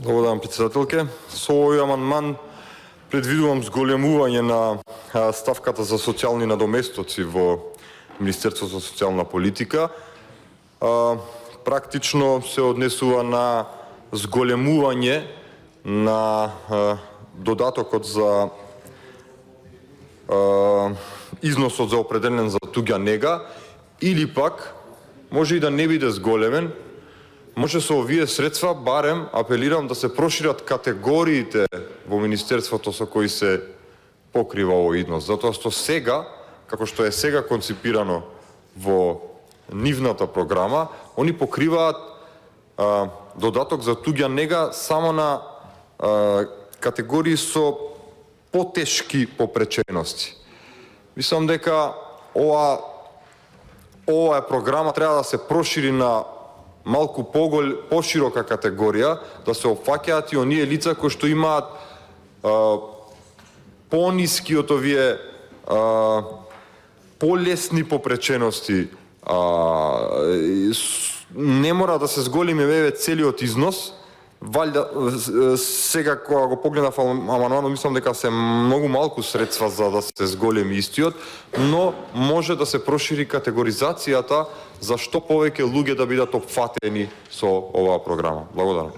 Добар дан, председателке. Со овој амандман предвидувам зголемување на ставката за социјални надоместоци во Министерството за социјална политика. Практично се однесува на зголемување на додатокот за износот за определен за туѓа нега, или пак може и да не биде зголемен, може со овие средства барем апелирам да се прошират категориите во Министерството со кои се покрива овој износ. Затоа што сега, како што е сега конципирано во нивната програма, они покриваат додаток за туѓа нега само на категории со потешки попречености. Мислам дека ова програма треба да се прошири на малку поширока категорија, да се опфаќаат и оние лица кои што имаат пониски од овие полесни попречености. Не мора да се зголеми целиот износ. Валјда сега кога го погледнав амандманот, мислам дека се многу малку средства за да се зголеми истиот, но може да се прошири категоризацијата за што повеќе луѓе да бидат опфатени со оваа програма. Благодарам.